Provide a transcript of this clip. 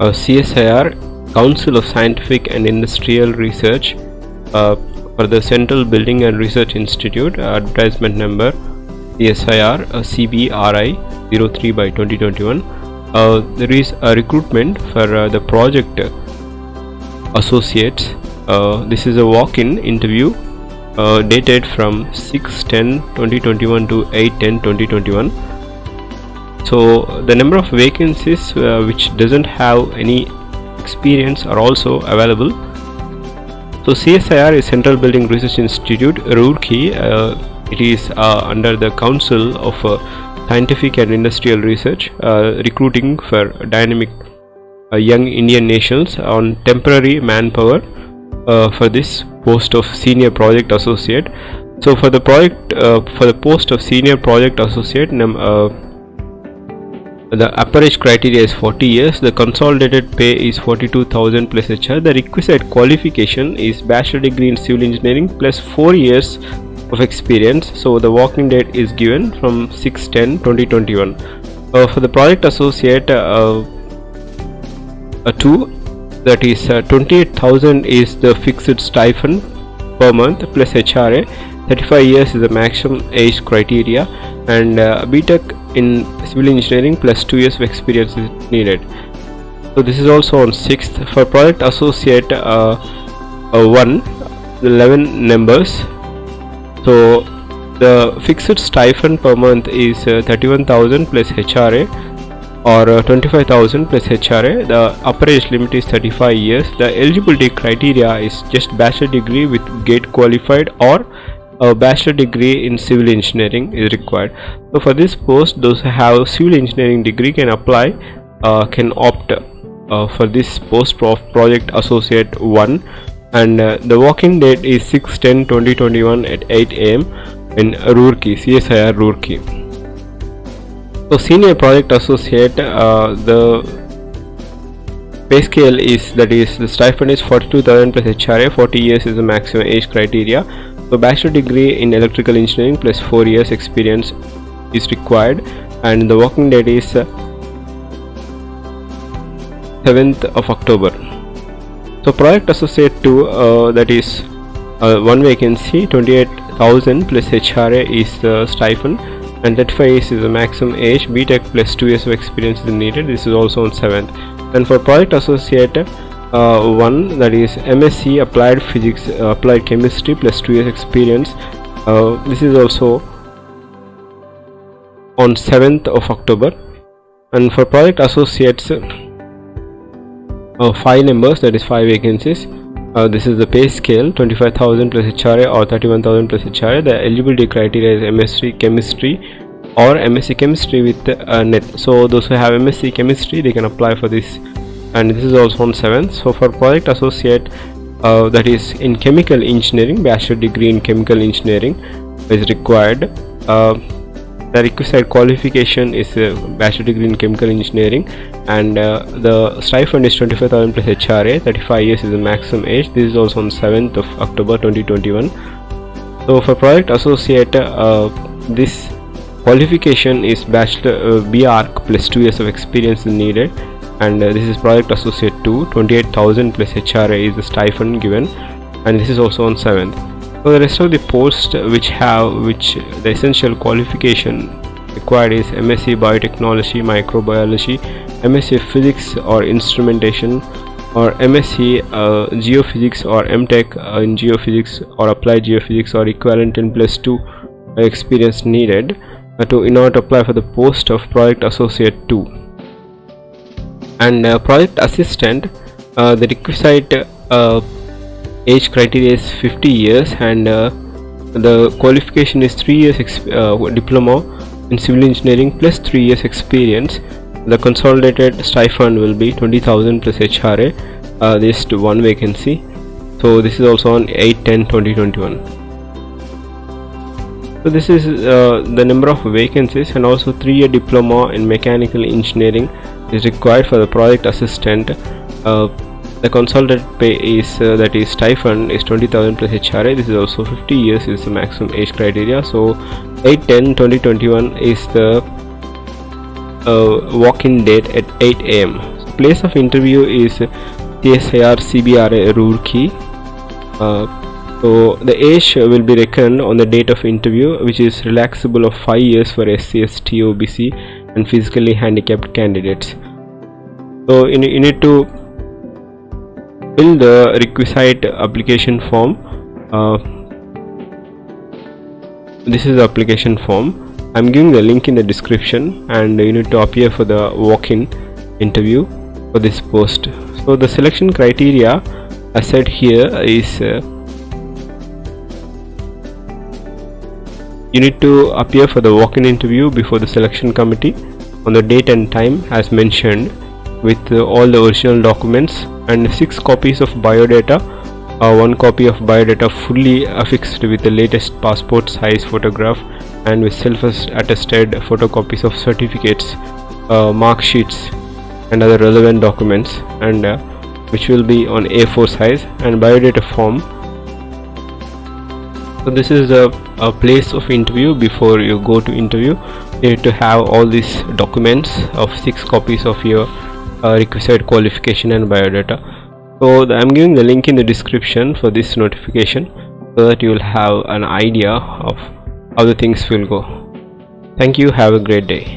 CSIR, Council of Scientific and Industrial Research, for the Central Building and Research Institute, advertisement number CSIR CBRI 03 by 2021. There is a recruitment for the project associates. This is a walk-in interview dated from 6/10/2021 to 8/10/2021. So the number of vacancies which doesn't have any experience are also available. So CSIR is Central Building Research Institute, Roorkee. It is under the Council of Scientific and Industrial Research, recruiting for dynamic young Indian nationals on temporary manpower for this post of Senior Project Associate. So for the post of Senior Project Associate, the upper age criteria is 40 years. The consolidated pay is 42,000 plus HR. The requisite qualification is bachelor degree in civil engineering plus 4 years of experience. So the walking date is given from 6/10/2021. For the project associate 2, that is 28,000 is the fixed stipend per month plus HRA. 35 years is the maximum age criteria, and BTech in civil engineering plus 2 years of experience is needed. So this is also on 6th. For project associate 1, 11 members. So the fixed stipend per month is 31,000 plus HRA, or 25,000 plus HRA. The upper age limit is 35 years. The eligibility criteria is just bachelor degree with GATE qualified, or a bachelor degree in civil engineering is required. So for this post, those who have civil engineering degree can apply, can opt for this post of project associate 1, and the walk-in date is 6/10/2021 at 8 AM in Roorkee, CSIR Roorkee. So senior project associate, the pay scale is, that is, the stipend is 42,000 plus HRA. 40 years is the maximum age criteria. So bachelor degree in electrical engineering plus 4 years experience is required, and the working date is 7th of October. So project associate 2, that is one vacancy, 28,000 plus HRA is the stipend, and 35 years is the maximum age. BTech plus 2 years of experience is needed. This is also on 7th. And for project associate 1, that is MSc Applied Physics, Applied Chemistry plus 2 years experience, this is also on 7th of October. And for project associates 5 members, that is 5 vacancies. This is the pay scale, 25,000 plus HRA or 31,000 plus HRA. The eligibility criteria is MSc Chemistry or MSc Chemistry with NET. So those who have MSc Chemistry, they can apply for this, and this is also on 7th. So for project associate, that is in chemical engineering, bachelor degree in chemical engineering is required. The requisite qualification is a bachelor degree in chemical engineering, and the stipend is 25,000 plus HRA. 35 years is the maximum age. This is also on 7th of October 2021. So for project associate, this qualification is bachelor BArch plus 2 years of experience is needed, and this is project associate 2. 28,000 plus HRA is the stipend given, and this is also on 7th. So the rest of the posts which the essential qualification required is MSc Biotechnology, Microbiology, MSc Physics or Instrumentation, or MSc Geophysics or MTech in Geophysics or Applied Geophysics or equivalent in plus 2 experience needed in order to apply for the post of project associate 2. And project assistant, the requisite age criteria is 50 years, and the qualification is 3 years diploma in civil engineering plus 3 years experience. The consolidated stipend will be 20,000 plus HRA. Just one vacancy. So this is also on 8/10/2021. So this is the number of vacancies, and also 3-year diploma in mechanical engineering is required for the project assistant. The consolidated pay is, that is stipend is 20,000 plus HRA. This is also 50 years is the maximum age criteria. So 8/10/2021 is the walk-in date at 8 AM. place of interview is CSIR CBRA Roorkee. So the age will be reckoned on the date of interview, which is relaxable of 5 years for SC, ST, OBC and physically handicapped candidates. So you need to fill the requisite application form. This is the application form. I'm giving the link in the description, and you need to appear for the walk-in interview for this post. So the selection criteria as said here is you need to appear for the walk-in interview before the selection committee on the date and time as mentioned, with all the original documents and 6 copies of biodata, 1 copy of biodata fully affixed with the latest passport size photograph and with self-attested photocopies of certificates, mark sheets and other relevant documents, and which will be on A4 size, and biodata form. So this is a place of interview. Before you go to interview, you need to have all these documents of 6 copies of your requisite qualification and biodata. So I'm giving the link in the description for this notification, so that you will have an idea of how the things will go. Thank you. Have a great day.